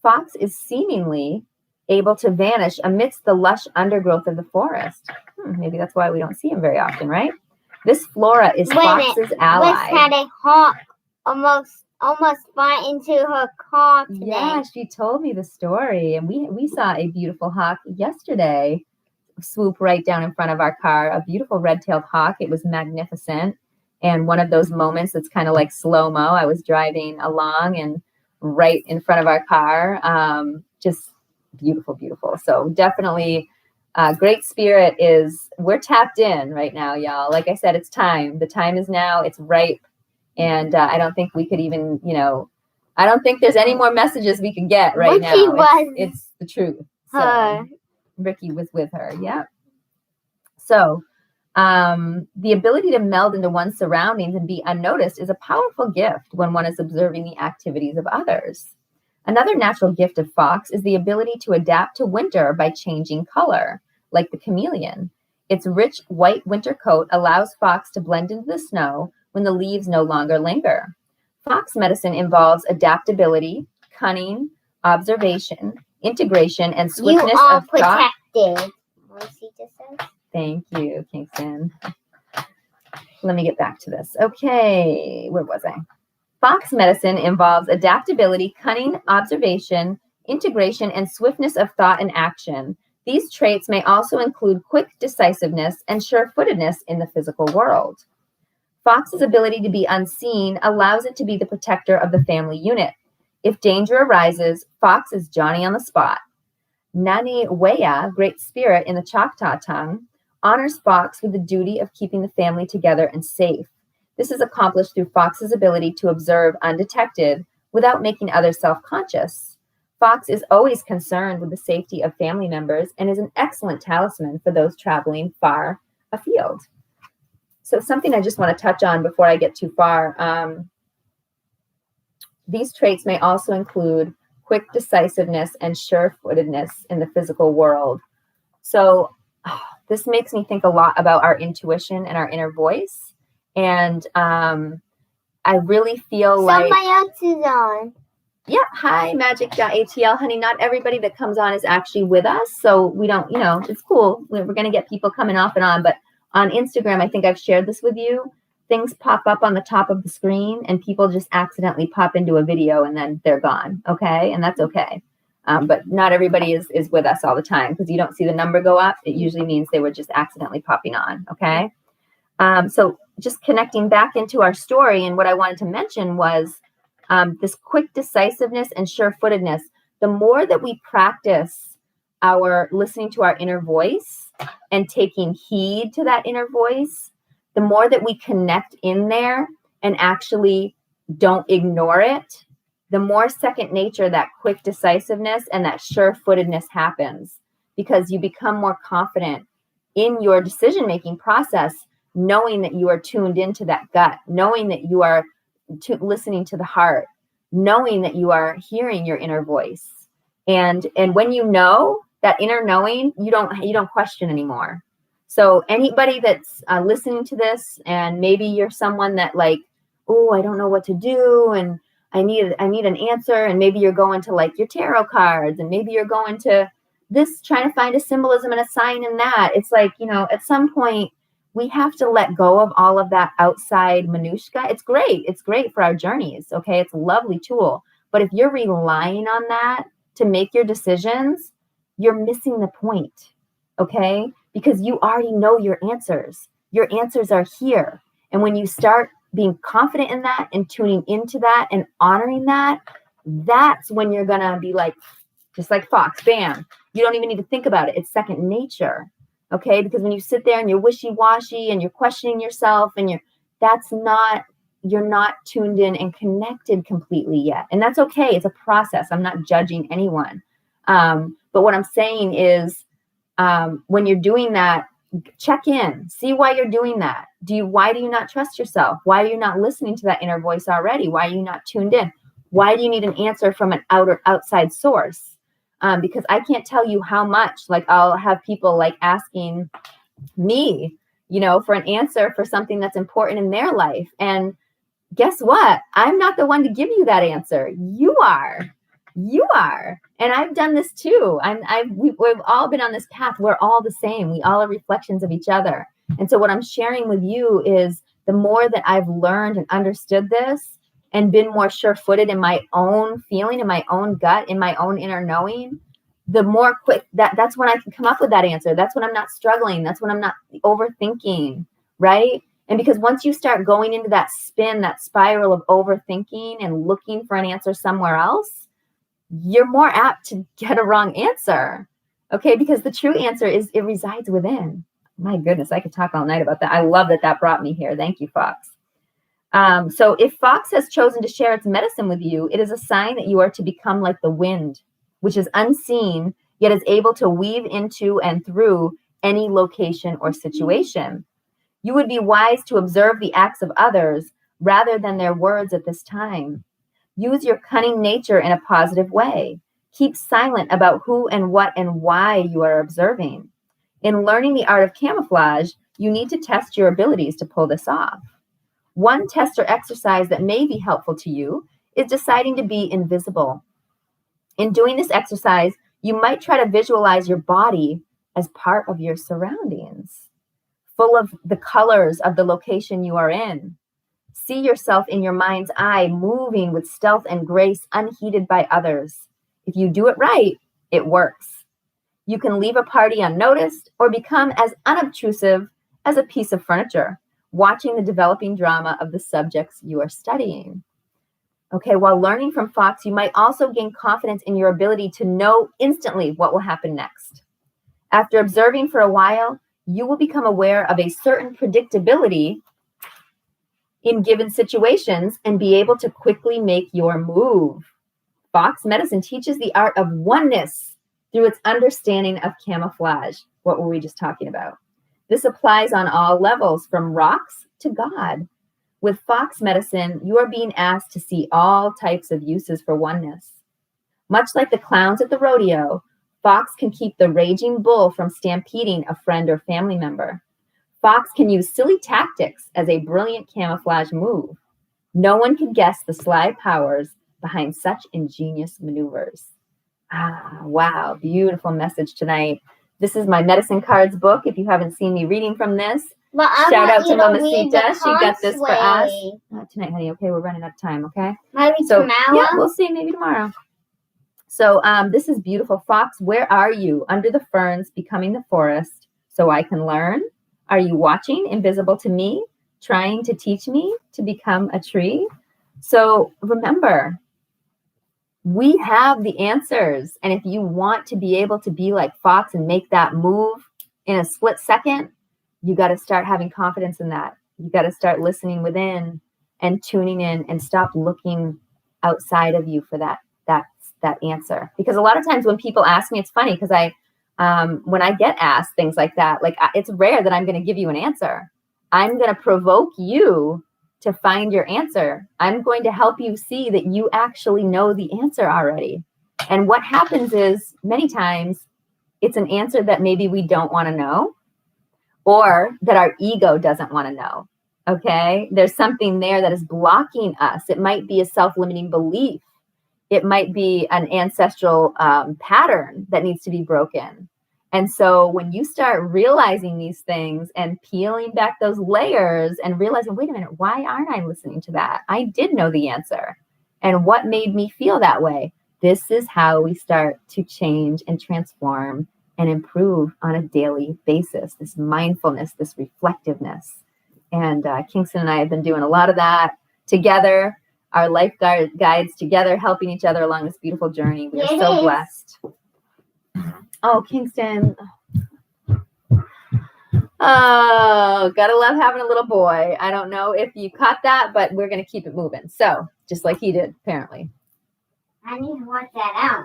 Fox is seemingly able to vanish amidst the lush undergrowth of the forest. Maybe that's why we don't see him very often, right? This flora is Fox's ally. Liz had a hawk almost fly into her car today. Yeah, she told me the story, and we saw a beautiful hawk yesterday swoop right down in front of our car, a beautiful red-tailed hawk. It was magnificent. And one of those moments that's kind of like slow-mo. I was driving along and right in front of our car, just beautiful, beautiful. So definitely Great Spirit we're tapped in right now, y'all. Like I said, it's time. The time is now. It's ripe. And I don't think we could even, I don't think there's any more messages we could get right now. It's the truth. So Ricky was with her. Yeah. So the ability to meld into one's surroundings and be unnoticed is a powerful gift when one is observing the activities of others. Another natural gift of fox is the ability to adapt to winter by changing color, like the chameleon. Its rich white winter coat allows fox to blend into the snow when the leaves no longer linger. Fox medicine involves adaptability, cunning, observation, integration, and swiftness of thought. You are protected. Rosita says. Thank you, Kingston. Let me get back to this. Okay, where was I? Fox medicine involves adaptability, cunning, observation, integration, and swiftness of thought and action. These traits may also include quick decisiveness and sure-footedness in the physical world. Fox's ability to be unseen allows it to be the protector of the family unit. If danger arises, Fox is Johnny on the spot. Nani Weya, Great Spirit in the Choctaw tongue, honors Fox with the duty of keeping the family together and safe. This is accomplished through Fox's ability to observe undetected without making others self-conscious. Fox is always concerned with the safety of family members and is an excellent talisman for those traveling far afield. So something I just want to touch on before I get too far. These traits may also include quick decisiveness and sure-footedness in the physical world. So this makes me think a lot about our intuition and our inner voice. And I really feel like somebody else is on. Yeah, hi, magic.atl, honey. Not everybody that comes on is actually with us. So we don't, it's cool. We're going to get people coming off and on. But on Instagram, I think I've shared this with you. Things pop up on the top of the screen and people just accidentally pop into a video and then they're gone. Okay. And that's okay. But not everybody is with us all the time because you don't see the number go up. It usually means they were just accidentally popping on. Okay. So just connecting back into our story, and what I wanted to mention was this quick decisiveness and sure-footedness. The more that we practice our listening to our inner voice and taking heed to that inner voice, the more that we connect in there and actually don't ignore it, the more second nature that quick decisiveness and that sure-footedness happens, because you become more confident in your decision-making process, knowing that you are tuned into that gut, knowing that you are listening to the heart, knowing that you are hearing your inner voice. And when you know that inner knowing, you don't question anymore. So anybody that's listening to this, and maybe you're someone that like, oh, I don't know what to do, and I need an answer, and maybe you're going to like your tarot cards, and maybe you're going to this, trying to find a symbolism and a sign in that. It's like, at some point, we have to let go of all of that outside minutia. It's great. It's great for our journeys. Okay. It's a lovely tool. But if you're relying on that to make your decisions, you're missing the point. Okay. Because you already know your answers. Your answers are here. And when you start being confident in that and tuning into that and honoring that, that's when you're going to be like, just like Fox, bam. You don't even need to think about it. It's second nature. Okay, because when you sit there and you're wishy-washy and you're questioning yourself and you're not tuned in and connected completely yet. And that's okay. It's a process. I'm not judging anyone. But what I'm saying is when you're doing that, check in, see why you're doing that. Why do you not trust yourself? Why are you not listening to that inner voice already? Why are you not tuned in? Why do you need an answer from an outside source? Because I can't tell you how much, like I'll have people like asking me, for an answer for something that's important in their life. And guess what? I'm not the one to give you that answer. You are. And I've done this too. We've all been on this path. We're all the same. We all are reflections of each other. And so what I'm sharing with you is the more that I've learned and understood this, and been more sure-footed in my own feeling, in my own gut, in my own inner knowing, the more quick that's when I can come up with that answer. That's when I'm not struggling. That's when I'm not overthinking, right? And because once you start going into that spin, that spiral of overthinking and looking for an answer somewhere else, you're more apt to get a wrong answer. Okay, because the true answer is it resides within. My goodness, I could talk all night about that. I love that that brought me here. Thank you, Fox. So if Fox has chosen to share its medicine with you, it is a sign that you are to become like the wind, which is unseen, yet is able to weave into and through any location or situation. You would be wise to observe the acts of others rather than their words at this time. Use your cunning nature in a positive way. Keep silent about who and what and why you are observing. In learning the art of camouflage, you need to test your abilities to pull this off. One test or exercise that may be helpful to you is deciding to be invisible. In doing this exercise, you might try to visualize your body as part of your surroundings, full of the colors of the location you are in. See yourself in your mind's eye, moving with stealth and grace, unheeded by others. If you do it right, it works. You can leave a party unnoticed or become as unobtrusive as a piece of furniture, watching the developing drama of the subjects you are studying. Okay, while learning from Fox, you might also gain confidence in your ability to know instantly what will happen next. After observing for a while, you will become aware of a certain predictability in given situations and be able to quickly make your move. Fox medicine teaches the art of oneness through its understanding of camouflage. What were we just talking about? This applies on all levels, from rocks to God. With Fox medicine, you are being asked to see all types of uses for oneness. Much like the clowns at the rodeo, Fox can keep the raging bull from stampeding a friend or family member. Fox can use silly tactics as a brilliant camouflage move. No one can guess the sly powers behind such ingenious maneuvers. Wow, beautiful message tonight. This is my medicine cards book. If you haven't seen me reading from this, But shout out to Mamacita. She got cards this for us. slowly. Not tonight, honey. Okay, we're running out of time, okay? Maybe So, tomorrow. yeah, we'll see. Maybe tomorrow. So this is beautiful. Fox, where are you? Under the ferns, becoming the forest, so I can learn? Are you watching, invisible to me, trying to teach me to become a tree? So remember, we have the answers. And if you want to be able to be like Fox and make that move in a split second, you got to start having confidence in that. You got to start listening within and tuning in and stop looking outside of you for that answer. Because a lot of times when people ask me, it's funny because when I get asked things like that, it's rare that I'm going to give you an answer. I'm going to provoke you to find your answer. I'm going to help you see that you actually know the answer already. And what happens is many times it's an answer that maybe we don't want to know, or that our ego doesn't want to know. Okay. There's something there that is blocking us. It might be a self-limiting belief. It might be an ancestral pattern that needs to be broken. And so when you start realizing these things and peeling back those layers and realizing, wait a minute, why aren't I listening to that? I did know the answer. And what made me feel that way? This is how we start to change and transform and improve on a daily basis. This mindfulness, this reflectiveness. And Kingston and I have been doing a lot of that together. Our life guides together, helping each other along this beautiful journey. We are so blessed. Oh, Kingston. Oh, gotta love having a little boy. I don't know if you caught that, but we're going to keep it moving. So, just like he did, apparently. I need to work that out.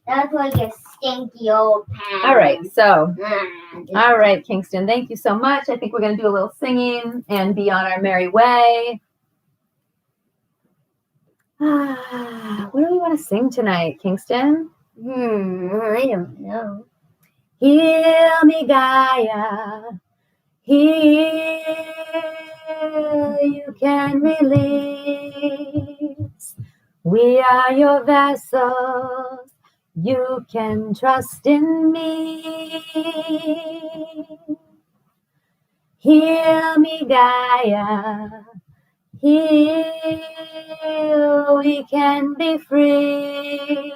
That was like a stinky old pan. All right, so. All right, Kingston. Thank you so much. I think we're going to do a little singing and be on our merry way. What do we want to sing tonight, Kingston? I don't know. Heal me, Gaia. Here you can release. We are your vessels. You can trust in me. Heal me, Gaia. Here we can be free.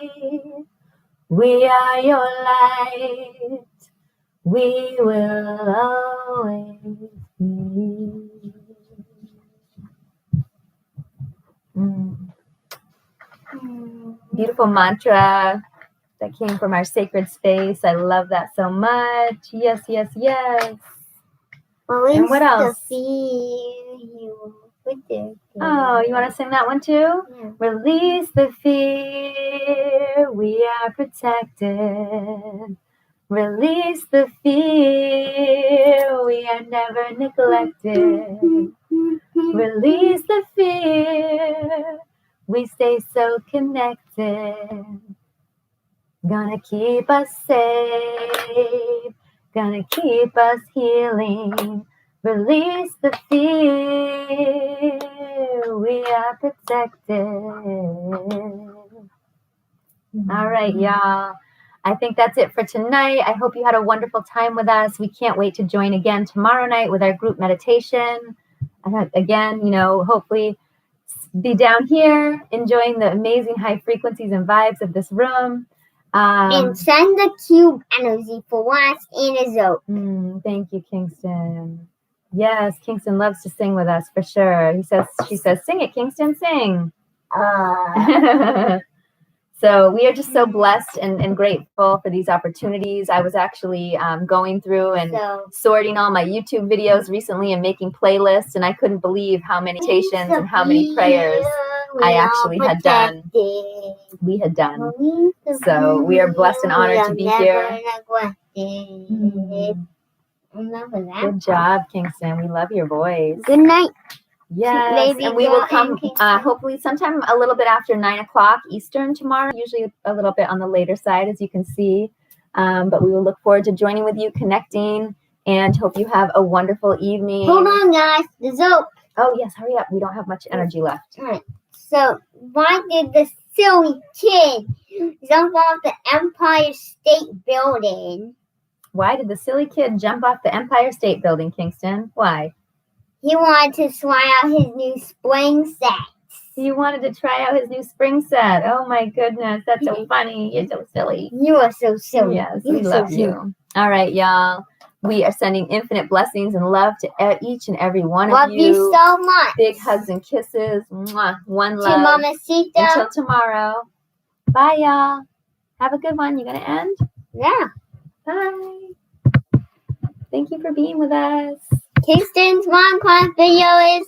We are your light. We will always be. Beautiful mantra. That came from our sacred space. I love that so much. Yes, yes, yes. Release what else? The fear you protected. Oh, you want to sing that one too? Yeah. Release the fear, we are protected. Release the fear, we are never neglected. Release the fear, we stay so connected. Gonna keep us safe, gonna keep us healing. Release the fear, we are protected. All right, y'all. I think that's it for tonight. I hope you had a wonderful time with us. We can't wait to join again tomorrow night with our group meditation. And again, hopefully be down here enjoying the amazing high frequencies and vibes of this room. And send the cube energy for us in a zone. Thank you, Kingston. Yes, Kingston loves to sing with us for sure. She says, sing it, Kingston, sing. So we are just so blessed and grateful for these opportunities. I was actually going through and sorting all my YouTube videos recently and making playlists, and I couldn't believe how many meditations and how many prayers I actually had done. We had done. So we are blessed and honored to be here. Good job, Kingston. We love your voice. Good night. Yes, and we will come hopefully sometime a little bit after 9 o'clock Eastern tomorrow, usually a little bit on the later side, as you can see. But we will look forward to joining with you, connecting, and hope you have a wonderful evening. Hold on, guys. The Zope. Oh, yes, hurry up. We don't have much energy left. All right. So, why did the silly kid jump off the Empire State Building? Why did the silly kid jump off the Empire State Building, Kingston? Why? He wanted to try out his new spring set. He wanted to try out his new spring set. Oh, my goodness. That's so funny. You're so silly. You are so silly. Yes, we love you. All right, y'all. We are sending infinite blessings and love to each and every one of you. Love you so much. Big hugs and kisses. Mwah. One love. To Mamacita. Until tomorrow. Bye, y'all. Have a good one. You going to end? Yeah. Bye. Thank you for being with us. Kingston's Minecraft video is